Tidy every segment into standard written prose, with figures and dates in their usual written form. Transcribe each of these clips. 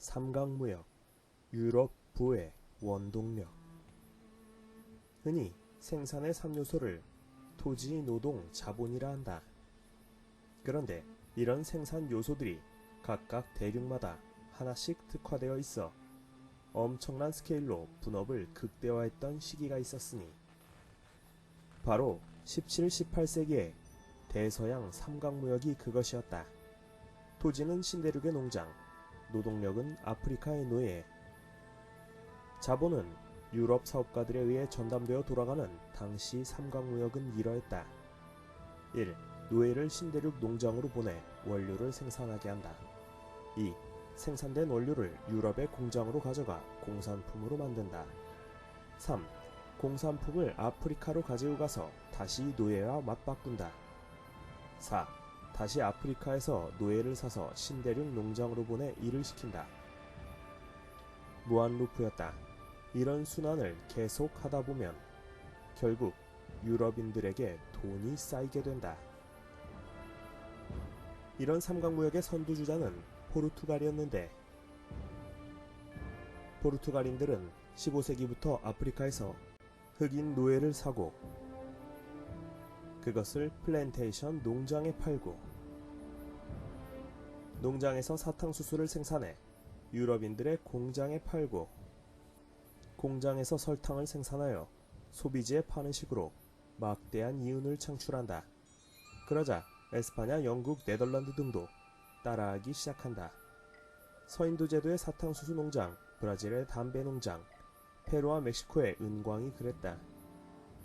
삼각무역, 유럽 부의 원동력. 흔히 생산의 3요소를 토지, 노동, 자본이라 한다. 그런데 이런 생산 요소들이 각각 대륙마다 하나씩 특화되어 있어 엄청난 스케일로 분업을 극대화했던 시기가 있었으니 바로 17, 18세기의 대서양 삼각무역이 그것이었다. 토지는 신대륙의 농장, 노동력은 아프리카의 노예, 자본은 유럽 사업가들에 의해 전담되어 돌아가는 당시 삼각무역은 이러했다. 1. 노예를 신대륙 농장으로 보내 원료를 생산하게 한다. 2. 생산된 원료를 유럽의 공장으로 가져가 공산품으로 만든다. 3. 공산품을 아프리카로 가지고 가서 다시 노예와 맞바꾼다. 4. 다시 아프리카에서 노예를 사서 신대륙 농장으로 보내 일을 시킨다. 무한루프였다. 이런 순환을 계속 하다 보면 결국 유럽인들에게 돈이 쌓이게 된다. 이런 삼각무역의 선두주자는 포르투갈이었는데 포르투갈인들은 15세기부터 아프리카에서 흑인 노예를 사고 그것을 플랜테이션 농장에 팔고 농장에서 사탕수수를 생산해 유럽인들의 공장에 팔고 공장에서 설탕을 생산하여 소비지에 파는 식으로 막대한 이윤을 창출한다. 그러자 에스파냐, 영국, 네덜란드 등도 따라하기 시작한다. 서인도 제도의 사탕수수 농장, 브라질의 담배 농장, 페루와 멕시코의 은광이 그랬다.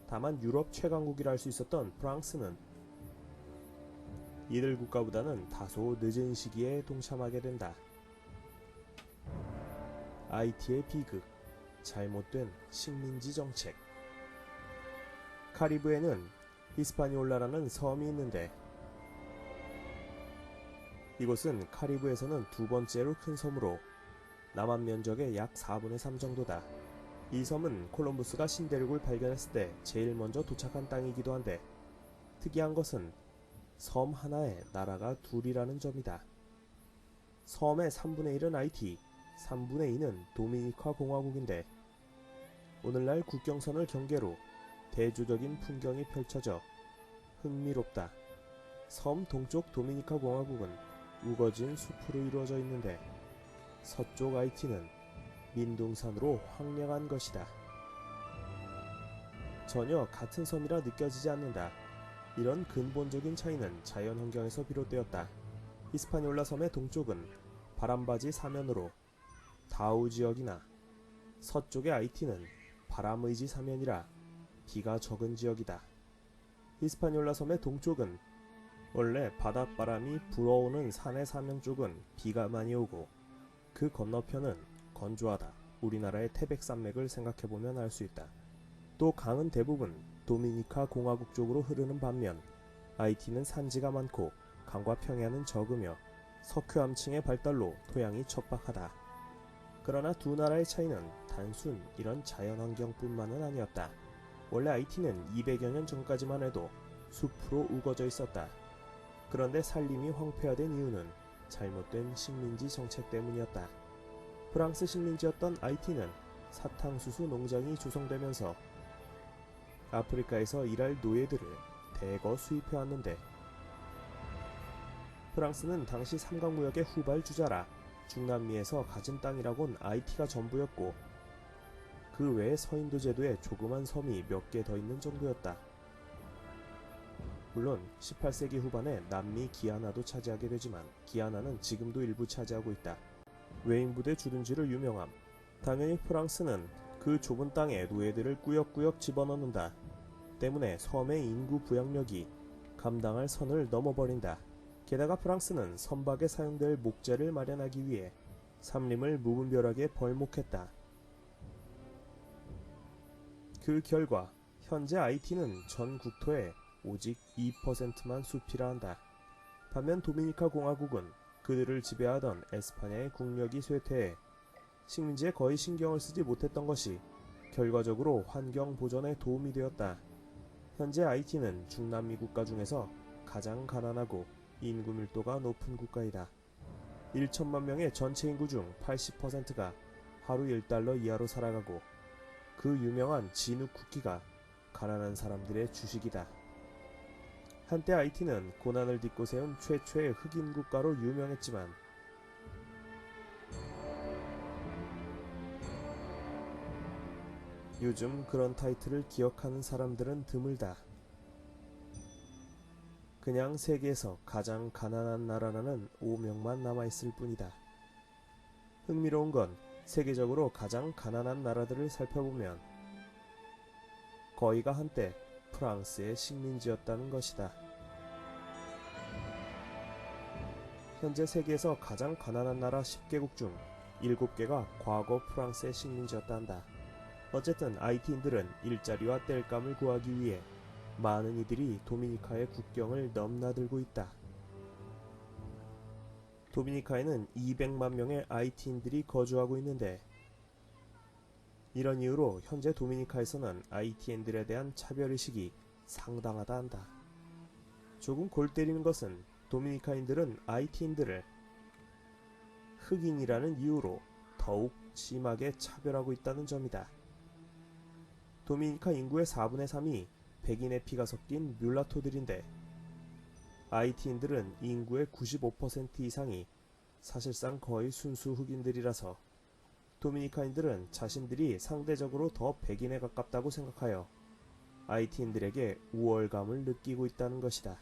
다만 유럽 최강국이라 할 수 있었던 프랑스는 이들 국가보다는 다소 늦은 시기에 동참하게 된다. IT의 비극, 잘못된 식민지 정책. 카리브해는 히스파니올라라는 섬이 있는데 이곳은 카리브에서는 두 번째로 큰 섬으로 남한 면적의 약 4분의 3 정도다. 이 섬은 콜럼부스가 신대륙을 발견했을 때 제일 먼저 도착한 땅이기도 한데 특이한 것은 섬 하나에 나라가 둘이라는 점이다. 섬의 3분의 1은 아이티, 3분의 2는 도미니카 공화국인데 오늘날 국경선을 경계로 대조적인 풍경이 펼쳐져 흥미롭다. 섬 동쪽 도미니카 공화국은 우거진 숲으로 이루어져 있는데 서쪽 아이티는 민둥산으로 황량한 것이다. 전혀 같은 섬이라 느껴지지 않는다. 이런 근본적인 차이는 자연환경에서 비롯되었다. 히스파니올라 섬의 동쪽은 바람바지 사면으로 다우 지역이나 서쪽의 아이티는 바람의지 사면이라 비가 적은 지역이다. 히스파니올라 섬의 동쪽은 원래 바닷바람이 불어오는 산의 사면 쪽은 비가 많이 오고 그 건너편은 건조하다. 우리나라의 태백산맥을 생각해보면 알 수 있다. 또 강은 대부분 도미니카 공화국 쪽으로 흐르는 반면 아이티는 산지가 많고 강과 평야는 적으며 석회암층의 발달로 토양이 척박하다. 그러나 두 나라의 차이는 단순 이런 자연환경뿐만은 아니었다. 원래 아이티는 200여 년 전까지만 해도 숲으로 우거져 있었다. 그런데 산림이 황폐화된 이유는 잘못된 식민지 정책 때문이었다. 프랑스 식민지였던 아이티는 사탕수수 농장이 조성되면서 아프리카에서 일할 노예들을 대거 수입해왔는데 프랑스는 당시 삼각무역의 후발주자라 중남미에서 가진 땅이라곤 아이티가 전부였고 그 외에 서인도 제도에 조그만 섬이 몇 개 더 있는 정도였다. 물론 18세기 후반에 남미 기아나도 차지하게 되지만 기아나는 지금도 일부 차지하고 있다. 외인부대 주둔지로 유명함. 당연히 프랑스는 그 좁은 땅에 노예들을 꾸역꾸역 집어넣는다. 때문에 섬의 인구 부양력이 감당할 선을 넘어버린다. 게다가 프랑스는 선박에 사용될 목재를 마련하기 위해 삼림을 무분별하게 벌목했다. 그 결과 현재 아이티는 전 국토의 오직 2%만 숲이라 한다. 반면 도미니카 공화국은 그들을 지배하던 에스파냐의 국력이 쇠퇴해 식민지에 거의 신경을 쓰지 못했던 것이 결과적으로 환경 보전에 도움이 되었다. 현재 아이티는 중남미 국가 중에서 가장 가난하고 인구 밀도가 높은 국가이다. 1천만 명의 전체 인구 중 80%가 하루 1달러 이하로 살아가고 그 유명한 진흙 쿠키가 가난한 사람들의 주식이다. 한때 IT는 고난을 딛고 세운 최초의 흑인 국가로 유명했지만 요즘 그런 타이틀을 기억하는 사람들은 드물다. 그냥 세계에서 가장 가난한 나라라는 오명만 남아있을 뿐이다. 흥미로운 건 세계적으로 가장 가난한 나라들을 살펴보면 거의가 한때 프랑스의 식민지였다는 것이다. 현재 세계에서 가장 가난한 나라 10개국 중 7개가 과거 프랑스의 식민지였다 한다. 어쨌든 IT인들은 일자리와 땔감을 구하기 위해 많은 이들이 도미니카의 국경을 넘나들고 있다. 도미니카에는 200만 명의 IT인들이 거주하고 있는데 이런 이유로 현재 도미니카에서는 IT인들에 대한 차별의식이 상당하다 한다. 조금 골 때리는 것은 도미니카인들은 IT인들을 흑인이라는 이유로 더욱 심하게 차별하고 있다는 점이다. 도미니카 인구의 4분의 3이 백인의 피가 섞인 뮬라토들인데 IT인들은 인구의 95% 이상이 사실상 거의 순수 흑인들이라서 도미니카인들은 자신들이 상대적으로 더 백인에 가깝다고 생각하여 IT인들에게 우월감을 느끼고 있다는 것이다.